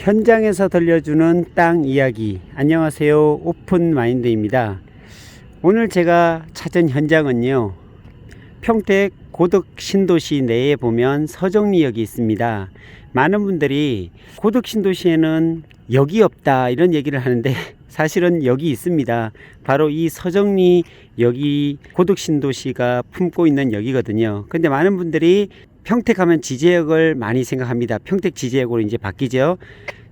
현장에서 들려주는 땅 이야기. 안녕하세요, 오픈마인드입니다. 오늘 제가 찾은 현장은요, 평택 고덕 신도시 내에 보면 서정리역이 있습니다. 많은 분들이 고덕 신도시에는 역이 없다 이런 얘기를 하는데 사실은 역이 있습니다. 바로 이 서정리역이 고덕 신도시가 품고 있는 역이거든요. 근데 많은 분들이 평택하면 지제역을 많이 생각합니다. 평택 지제역으로 이제 바뀌죠.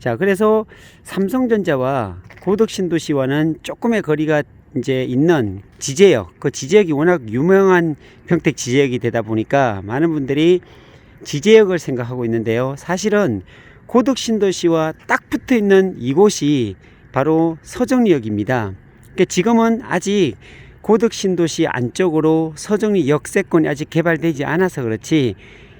자, 그래서 삼성전자와 고덕 신도시와는 조금의 거리가 이제 있는 지제역, 그 지제역이 워낙 유명한 평택 지제역이 되다 보니까 많은 분들이 지제역을 생각하고 있는데요. 사실은 고덕 신도시와 딱 붙어 있는 이곳이 바로 서정리역입니다. 그러니까 지금은 아직 고덕 신도시 안쪽으로 서정리 역세권이 아직 개발되지 않아서 그렇지,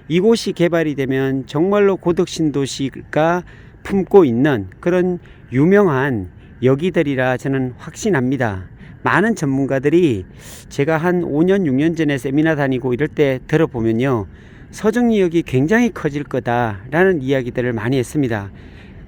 이곳이 개발이 되면 정말로 고덕 신도시가 품고 있는 그런 유명한 역이들이라 저는 확신합니다. 많은 전문가들이 제가 한 5년 6년 전에 세미나 다니고 이럴 때 들어보면요, 서정리역이 굉장히 커질 거다라는 이야기들을 많이 했습니다.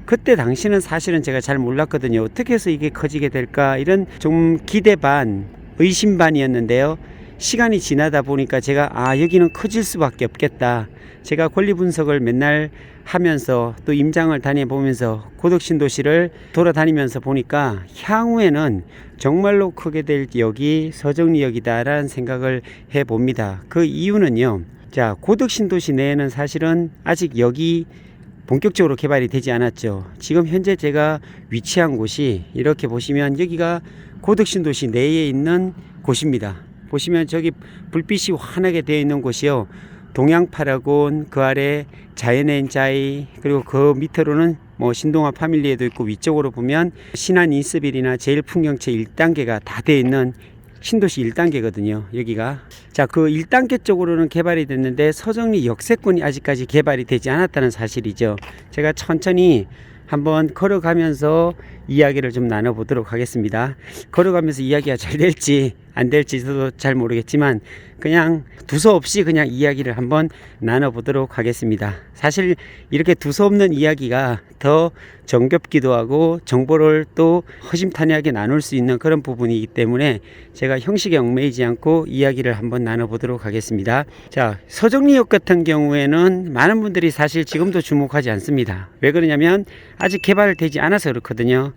그때 당시는 사실은 제가 잘 몰랐거든요. 어떻게 해서 이게 커지게 될까, 이런 좀 기대 반 의심 반이었는데요. 시간이 지나다 보니까 제가 여기는 커질 수밖에 없겠다. 제가 권리 분석을 맨날 하면서 또 임장을 다녀보면서 고덕 신도시를 돌아다니면서 보니까 향후에는 정말로 크게 될 역이 서정리역이다 라는 생각을 해봅니다. 그 이유는요, 자, 고덕 신도시 내에는 사실은 아직 역이 본격적으로 개발이 되지 않았죠. 지금 현재 제가 위치한 곳이 이렇게 보시면 여기가 고덕 신도시 내에 있는 곳입니다. 보시면 저기 불빛이 환하게 되어 있는 곳이요, 동양파라곤, 그 아래 자연엔자이, 그리고 그 밑으로는 뭐 신동아 파밀리에도 있고, 위쪽으로 보면 신안 인스빌이나 제일풍경채 1단계가 다 되어 있는 신도시 1단계거든요. 여기가. 자, 그 1단계 쪽으로는 개발이 됐는데 서정리 역세권이 아직까지 개발이 되지 않았다는 사실이죠. 제가 천천히 한번 걸어가면서 이야기를 좀 나눠보도록 하겠습니다. 걸어가면서 이야기가 잘 될지 안 될지 저도 잘 모르겠지만 그냥 두서없이 그냥 이야기를 한번 나눠보도록 하겠습니다. 사실 이렇게 두서없는 이야기가 더 정겹기도 하고 정보를 또 허심탄회하게 나눌 수 있는 그런 부분이기 때문에 제가 형식에 얽매이지 않고 이야기를 한번 나눠보도록 하겠습니다. 자, 서정리역 같은 경우에는 많은 분들이 사실 지금도 주목하지 않습니다. 왜 그러냐면 아직 개발되지 않아서 그렇거든요.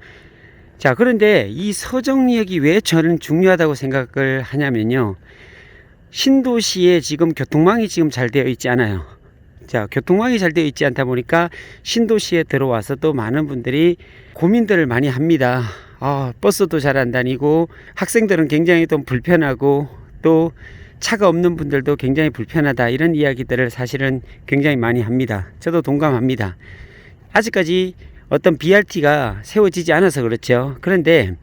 자, 그런데 이 서정리역이 왜 저는 중요하다고 생각을 하냐면요, 신도시에 지금 교통망이 지금 잘 되어 있지 않아요. 자, 교통망이 잘 되어 있지 않다 보니까 신도시에 들어와서 또 많은 분들이 고민들을 많이 합니다. 버스도 잘 안 다니고, 학생들은 굉장히 또 불편하고, 또 차가 없는 분들도 굉장히 불편하다, 이런 이야기들을 사실은 굉장히 많이 합니다. 저도 동감합니다. 아직까지 어떤 BRT가 세워지지 않아서 그렇죠. 그런데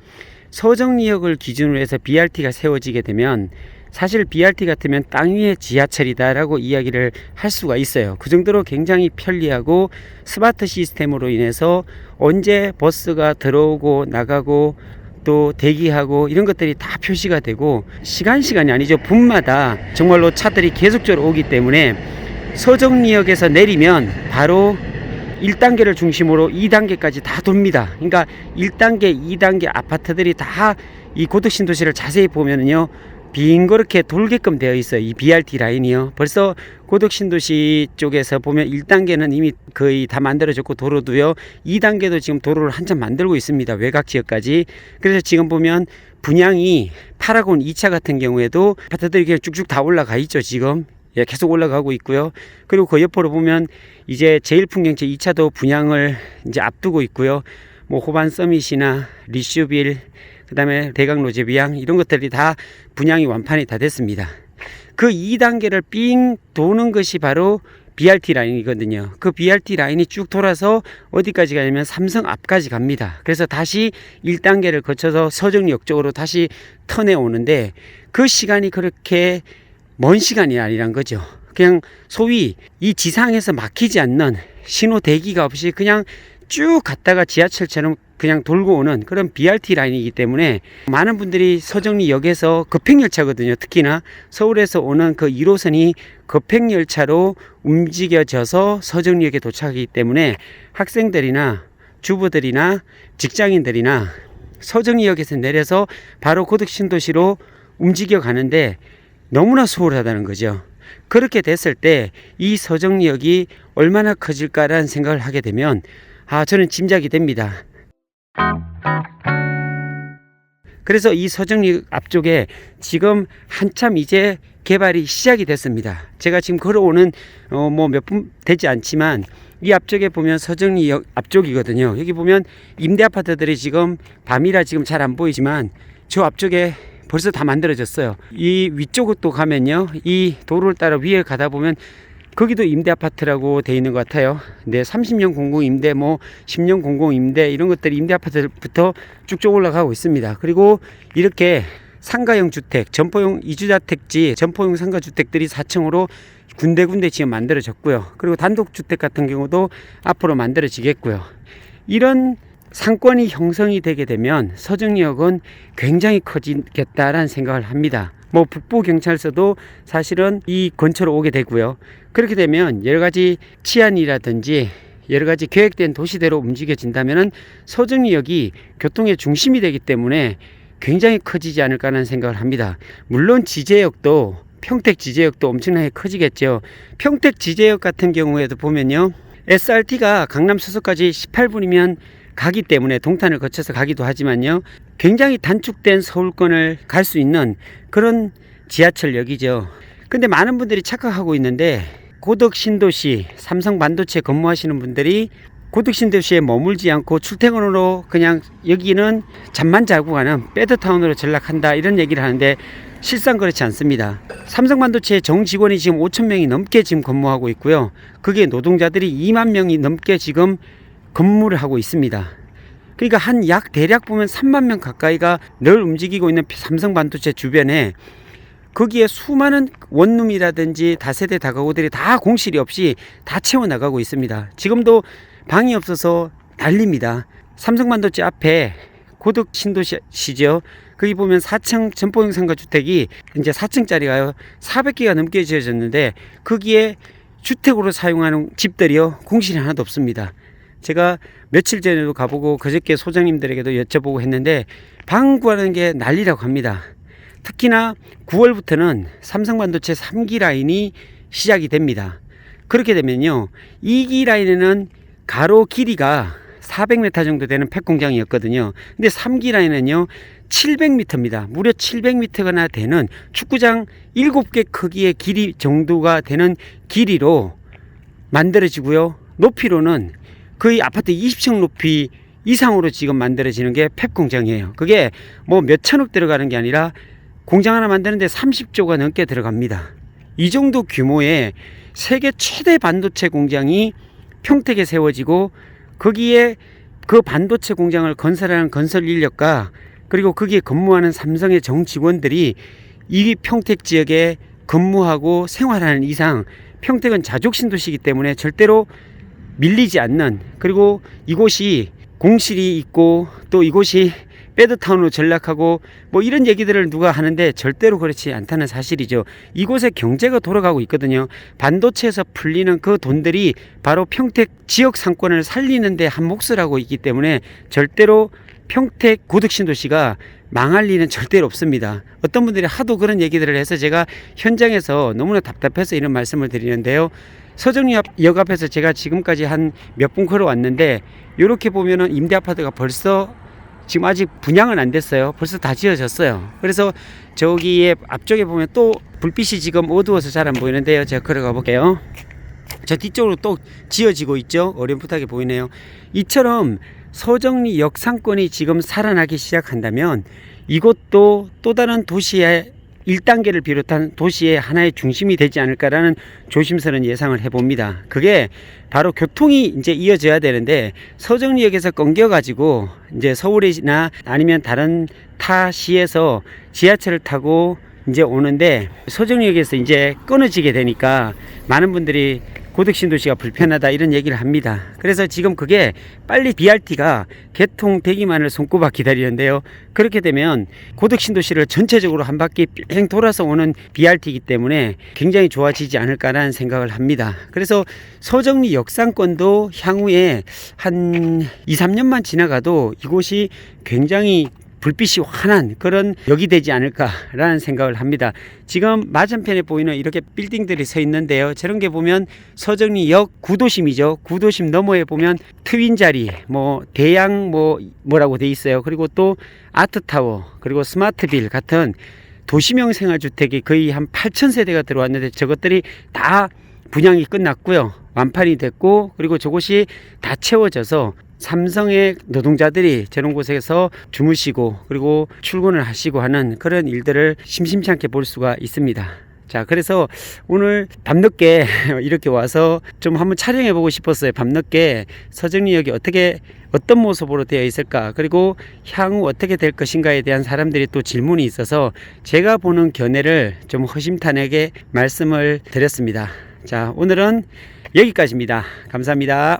서정리역을 기준으로 해서 BRT가 세워지게 되면 사실 BRT 같으면 땅 위에 지하철이다 라고 이야기를 할 수가 있어요. 그 정도로 굉장히 편리하고 스마트 시스템으로 인해서 언제 버스가 들어오고 나가고 또 대기하고 이런 것들이 다 표시가 되고, 시간이 아니죠, 분마다 정말로 차들이 계속적으로 오기 때문에 서정리역에서 내리면 바로 1단계를 중심으로 2단계까지 다 돕니다. 그러니까 1단계, 2단계 아파트들이 다 이 고덕 신도시를 자세히 보면은요, 빙그렇게 돌게끔 되어 있어요. 이 BRT 라인이요. 벌써 고덕 신도시 쪽에서 보면 1단계는 이미 거의 다 만들어졌고, 도로도요, 2단계도 지금 도로를 한참 만들고 있습니다. 외곽 지역까지. 그래서 지금 보면 분양이 파라곤 2차 같은 경우에도 아파트들이 그냥 쭉쭉 다 올라가 있죠. 지금 계속 올라가고 있고요. 그리고 그 옆으로 보면 이제 제일풍경채 2차도 분양을 이제 앞두고 있고요. 뭐 호반 서밋이나 리슈빌, 그 다음에 대강로제비양, 이런 것들이 다 분양이 완판이 다 됐습니다. 그 2단계를 삥 도는 것이 바로 BRT 라인이거든요. 그 BRT 라인이 쭉 돌아서 어디까지 가냐면 삼성 앞까지 갑니다. 그래서 다시 1단계를 거쳐서 서정리역 쪽으로 다시 턴해 오는데, 그 시간이 그렇게 먼 시간이 아니란 거죠. 그냥 소위 이 지상에서 막히지 않는, 신호 대기가 없이 그냥 쭉 갔다가 지하철처럼 그냥 돌고 오는 그런 BRT 라인이기 때문에 많은 분들이 서정리역에서 급행열차거든요. 특히나 서울에서 오는 그 1호선이 급행열차로 움직여져서 서정리역에 도착하기 때문에 학생들이나 주부들이나 직장인들이나 서정리역에서 내려서 바로 고덕신도시로 움직여 가는데 너무나 수월하다는 거죠. 그렇게 됐을 때 이 서정리역이 얼마나 커질까라는 생각을 하게 되면 저는 짐작이 됩니다. 그래서 이 서정리역 앞쪽에 지금 한참 이제 개발이 시작이 됐습니다. 제가 지금 걸어오는 몇 분 되지 않지만 이 앞쪽에 보면 서정리역 앞쪽이거든요. 여기 보면 임대 아파트들이 지금 밤이라 지금 잘 안 보이지만 저 앞쪽에 벌써 다 만들어졌어요. 이 위쪽으로 가면요, 이 도로를 따라 위에 가다 보면 거기도 임대 아파트라고 돼 있는 것 같아요. 근데 30년 공공 임대, 10년 공공 임대 이런 것들이 임대 아파트부터 쭉쭉 올라가고 있습니다. 그리고 이렇게 상가형 주택, 점포용 이주자택지, 점포용 상가주택들이 4층으로 군데군데 지금 만들어졌고요. 그리고 단독주택 같은 경우도 앞으로 만들어지겠고요. 이런 상권이 형성이 되게 되면 서정리역은 굉장히 커지겠다라는 생각을 합니다. 북부경찰서도 사실은 이 근처로 오게 되고요. 그렇게 되면 여러 가지 치안이라든지 여러 가지 계획된 도시대로 움직여진다면 서정리역이 교통의 중심이 되기 때문에 굉장히 커지지 않을까 하는 생각을 합니다. 물론 지제역도 평택 지제역도 엄청나게 커지겠죠. 평택 지제역 같은 경우에도 보면요, SRT가 강남 수서까지 18분이면 가기 때문에 동탄을 거쳐서 가기도 하지만요, 굉장히 단축된 서울권을 갈 수 있는 그런 지하철역이죠. 근데 많은 분들이 착각하고 있는데 고덕신도시 삼성반도체 근무하시는 분들이 고덕신도시에 머물지 않고 출퇴근으로 그냥 여기는 잠만 자고 가는 배드타운으로 전락한다 이런 얘기를 하는데 실상 그렇지 않습니다. 삼성반도체 정직원이 지금 5,000명이 넘게 지금 근무하고 있고요. 그게 노동자들이 2만 명이 넘게 지금 근무를 하고 있습니다. 그러니까 대략 보면 3만 명 가까이가 늘 움직이고 있는 삼성반도체 주변에 거기에 수많은 원룸이라든지 다세대 다가구들이 다 공실이 없이 다 채워나가고 있습니다. 지금도 방이 없어서 난립니다. 삼성반도체 앞에 고덕신도시죠. 거기 보면 4층 점포용 상가주택이 이제 4층짜리가 400개가 넘게 지어졌는데 거기에 주택으로 사용하는 집들이요, 공실이 하나도 없습니다. 제가 며칠 전에도 가보고 그저께 소장님들에게도 여쭤보고 했는데 방 구하는 게 난리라고 합니다. 특히나 9월부터는 삼성반도체 3기 라인이 시작이 됩니다. 그렇게 되면요, 2기 라인에는 가로 길이가 400m 정도 되는 팩공장이었거든요. 근데 3기 라인은요 700m입니다. 무려 700m나 되는 축구장 7개 크기의 길이 정도가 되는 길이로 만들어지고요. 높이로는 거의 아파트 20층 높이 이상으로 지금 만들어지는 게 팩공장이에요. 그게 몇 천억 들어가는 게 아니라 공장 하나 만드는데 30조가 넘게 들어갑니다. 이 정도 규모의 세계 최대 반도체 공장이 평택에 세워지고 거기에 그 반도체 공장을 건설하는 건설 인력과 그리고 거기에 근무하는 삼성의 정직원들이 이 평택 지역에 근무하고 생활하는 이상 평택은 자족신도시이기 때문에 절대로 밀리지 않는, 그리고 이곳이 공실이 있고 또 이곳이 배드타운으로 전락하고 이런 얘기들을 누가 하는데 절대로 그렇지 않다는 사실이죠. 이곳에 경제가 돌아가고 있거든요. 반도체에서 풀리는 그 돈들이 바로 평택 지역 상권을 살리는 데 한 몫을 하고 있기 때문에 절대로 평택 고덕신도시가 망할 리는 절대로 없습니다. 어떤 분들이 하도 그런 얘기들을 해서 제가 현장에서 너무나 답답해서 이런 말씀을 드리는데요. 서정리역 앞에서 제가 지금까지 한 몇 분 걸어왔는데 이렇게 보면은 임대 아파트가 벌써 지금 아직 분양은 안 됐어요. 벌써 다 지어졌어요. 그래서 저기에 앞쪽에 보면 또 불빛이 지금 어두워서 잘 안 보이는데요. 제가 걸어가 볼게요. 저 뒤쪽으로 또 지어지고 있죠. 어렴풋하게 보이네요. 이처럼 서정리역 상권이 지금 살아나기 시작한다면 이것도 또 다른 도시의 1단계를 비롯한 도시의 하나의 중심이 되지 않을까라는 조심스러운 예상을 해봅니다. 그게 바로 교통이 이제 이어져야 되는데 서정리역에서 끊겨가지고 이제 서울이나 아니면 다른 타 시에서 지하철을 타고 이제 오는데 서정리역에서 이제 끊어지게 되니까 많은 분들이 고덕신도시가 불편하다 이런 얘기를 합니다. 그래서 지금 그게 빨리 BRT가 개통되기만을 손꼽아 기다리는데요. 그렇게 되면 고덕신도시를 전체적으로 한 바퀴 뺑 돌아서 오는 BRT이기 때문에 굉장히 좋아지지 않을까라는 생각을 합니다. 그래서 서정리 역상권도 향후에 한 2, 3년만 지나가도 이곳이 굉장히 불빛이 환한 그런 역이 되지 않을까라는 생각을 합니다. 지금 맞은편에 보이는 이렇게 빌딩들이 서 있는데요. 저런 게 보면 서정리역 구도심이죠. 구도심 너머에 보면 트윈자리, 대양 뭐라고 돼 있어요. 그리고 또 아트타워, 그리고 스마트빌 같은 도시명 생활주택이 거의 한 8,000세대가 들어왔는데 저것들이 다 분양이 끝났고요. 완판이 됐고, 그리고 저곳이 다 채워져서 삼성의 노동자들이 저런 곳에서 주무시고 그리고 출근을 하시고 하는 그런 일들을 심심치 않게 볼 수가 있습니다. 자, 그래서 오늘 밤늦게 이렇게 와서 좀 한번 촬영해 보고 싶었어요. 밤늦게 서정리역이 어떤 모습으로 되어 있을까, 그리고 향후 어떻게 될 것인가에 대한 사람들이 또 질문이 있어서 제가 보는 견해를 좀 허심탄회하게 말씀을 드렸습니다. 자, 오늘은 여기까지입니다. 감사합니다.